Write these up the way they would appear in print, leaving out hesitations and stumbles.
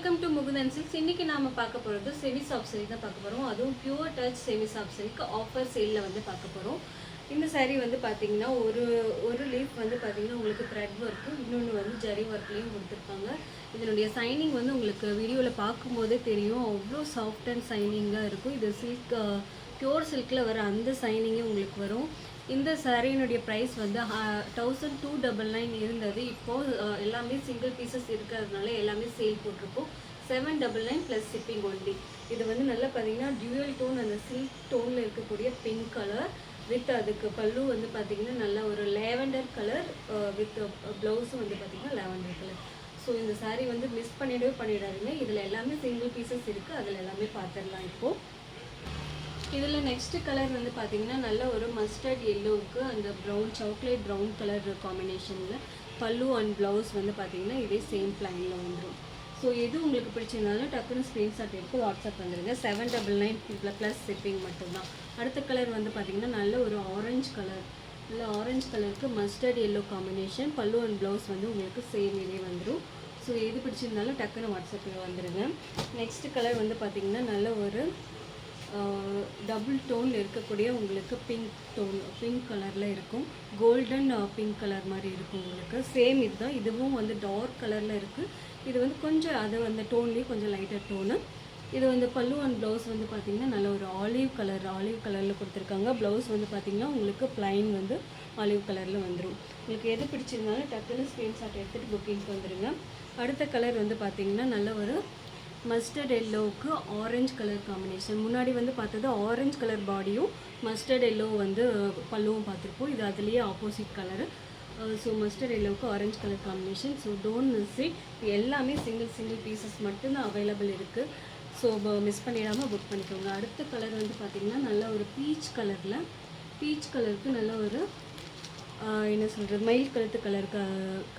Welcome to Mukundan silks. இன்னைக்கு நாம பார்க்க போகிறது செமி சாஃப்ட் சில்க் தான் பார்க்க போகிறோம். அதுவும் pure touch semi soft silk offer சேலில் வந்து பார்க்க போகிறோம். இந்த saree வந்து பார்த்தீங்கன்னா ஒரு லீஃப் வந்து பார்த்தீங்கன்னா உங்களுக்கு த்ரெட் ஒர்க்கு, இன்னொன்று வந்து ஜரி ஒர்க்லேயும் கொடுத்துருப்பாங்க. இதனுடைய சைனிங் வந்து உங்களுக்கு வீடியோவில் பார்க்கும்போதே தெரியும், அவ்வளோ சாஃப்ட் அண்ட் சைனிங்காக இருக்கும். இது சில்க் பியூர் சில்கில் வர அந்த சைனிங்கே உங்களுக்கு வரும். இந்த சாரியினுடைய ப்ரைஸ் வந்து 1299 இருந்தது. இப்போது எல்லாமே சிங்கிள் பீசஸ் இருக்கிறதுனால எல்லாமே சேல் போட்டிருக்கோம். 799 ப்ளஸ் ஷிப்பிங் ஒன்லி. இது வந்து நல்லா பார்த்தீங்கன்னா டியூவல் டோன், அந்த சில்க் டோனில் இருக்கக்கூடிய பிங்க் கலர் வித் அதுக்கு பல்லு வந்து பார்த்தீங்கன்னா நல்லா ஒரு லேவெண்டர் கலர் வித் ப்ளவுஸும் வந்து பார்த்தீங்கன்னா லேவெண்டர் கலர். ஸோ இந்த சாரீ வந்து மிஸ் பண்ணிடாதீங்க. இதில் எல்லாமே சிங்கிள் பீசஸ் இருக்குது, அதில் எல்லாமே பார்த்துடலாம். இப்போது இதில் நெக்ஸ்ட் கலர் வந்து பார்த்தீங்கன்னா நல்ல ஒரு மஸ்டர்ட் எல்லோவுக்கு அந்த ப்ரௌன் சாக்லேட் ப்ரௌன் கலர் காம்பினேஷனில் பல்லு அண்ட் ப்ளவுஸ் வந்து பார்த்தீங்கன்னா இதே சேம் பிளைனில் வந்துடும். ஸோ எது உங்களுக்கு பிடிச்சிருந்தாலும் டக்குன்னு ஸ்க்ரீன்ஷாட் எடுத்து வாட்ஸ்அப் வந்துடுங்க. 799 ப்ளஸ் ஷிப்பிங் மட்டும்தான். அடுத்த கலர் வந்து பார்த்தீங்கன்னா நல்ல ஒரு ஆரஞ்சு கலர், நல்ல ஆரஞ்சு கலருக்கு மஸ்டர்ட் எல்லோ காம்பினேஷன், பல்லு அண்ட் ப்ளவுஸ் வந்து உங்களுக்கு சேம் இதே வந்துடும். ஸோ எது பிடிச்சிருந்தாலும் டக்குன்னு வாட்ஸ்அப்பில் வந்துடுங்க. நெக்ஸ்ட் கலர் வந்து பார்த்திங்கன்னா நல்ல ஒரு டபுள் டோனில் இருக்கக்கூடிய உங்களுக்கு பிங்க் கலரில் இருக்கும். கோல்டன் பிங்க் கலர் மாதிரி இருக்கும் உங்களுக்கு. சேம் இதுதான், இதுவும் வந்து டார்க் கலரில் இருக்குது. இது வந்து கொஞ்சம் அது அந்த டோன்லேயே கொஞ்சம் லைட்டர் டோனு. இது வந்து பல்லு அண்ட் ப்ளவுஸ் வந்து பார்த்திங்கன்னா நல்ல ஒரு ஆலிவ் கலரில் கொடுத்துருக்காங்க. ப்ளவுஸ் வந்து பார்த்திங்கன்னா உங்களுக்கு ப்ளைன் வந்து ஆலிவ் கலரில் வந்துடும். உங்களுக்கு எது பிடிச்சிருந்தாலும் டக்குன்னு ஸ்க்ரீன்ஷாட் எடுத்துகிட்டு புக்கிங்க்கு வந்துடுங்க. அடுத்த கலர் வந்து பார்த்திங்கன்னா நல்ல ஒரு மஸ்டர்ட் எல்லோவுக்கு ஆரஞ்சு கலர் காம்பினேஷன். முன்னாடி வந்து பார்த்தது ஆரஞ்சு கலர் பாடியும் மஸ்டர்ட் எல்லோ வந்து பல்லுவும் பார்த்துருப்போம். இது அதுலேயே ஆப்போசிட் கலரு. ஸோ மஸ்டர்ட் எல்லோவுக்கு orange colour combination. So don't miss it. எல்லாமே சிங்கிள் பீசஸ் மட்டும்தான் அவைலபிள் இருக்குது. ஸோ மிஸ் பண்ணிடாமல் புக் பண்ணிக்கோங்க. அடுத்த கலர் வந்து பார்த்திங்கன்னா நல்ல ஒரு பீச் கலருக்கு நல்ல ஒரு என்ன சொல்கிறது மயில் கழுத்து கலர்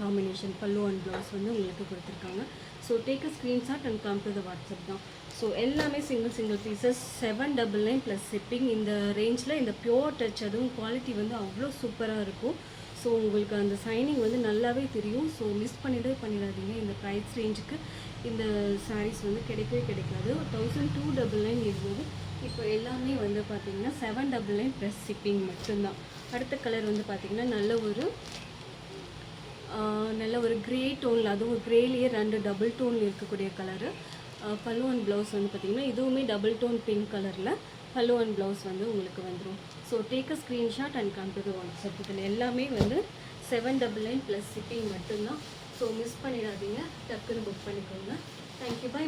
காம்பினேஷன் பல்லு அண்ட் ப்ளவுஸ் வந்து உங்களுக்கு கொடுத்துருக்காங்க. So take a screenshot and come to the WhatsApp தான். ஸோ எல்லாமே சிங்கிள் பீசஸ் 799 ப்ளஸ் ஷிப்பிங். இந்த ரேஞ்சில் இந்த பியோர் டச், அதுவும் குவாலிட்டி வந்து அவ்வளோ சூப்பராக இருக்கும். ஸோ உங்களுக்கு அந்த சைனிங் வந்து நல்லாவே தெரியும். ஸோ மிஸ் பண்ணிடாதீங்க. இந்த ப்ரைஸ் ரேஞ்சுக்கு இந்த சாரீஸ் வந்து கிடைக்காது. 1299 இருந்தது. இப்போ எல்லாமே வந்து பார்த்திங்கன்னா 799 ப்ளஸ் ஷிப்பிங் மட்டும்தான். அடுத்த கலர் வந்து பார்த்திங்கன்னா நல்ல ஒரு க்ரே டோனில், அதுவும் க்ரேலேயே 2 டபுள் டோனில் இருக்கக்கூடிய கலரு. பல்லு அண்ட் ப்ளவுஸ் வந்து பார்த்திங்கன்னா இதுவுமே டபுள் டோன் பிங்க் கலரில் பல்லு அண்ட் ப்ளவுஸ் வந்து உங்களுக்கு வந்துடும். So take a screenshot and come to the WhatsApp. இதில் எல்லாமே வந்து 799 ப்ளஸ் ஷிப்பிங் மட்டும்தான். ஸோ மிஸ் பண்ணிடாதீங்க, டக்குன்னு புக் பண்ணிக்கோங்க. Thank you, by.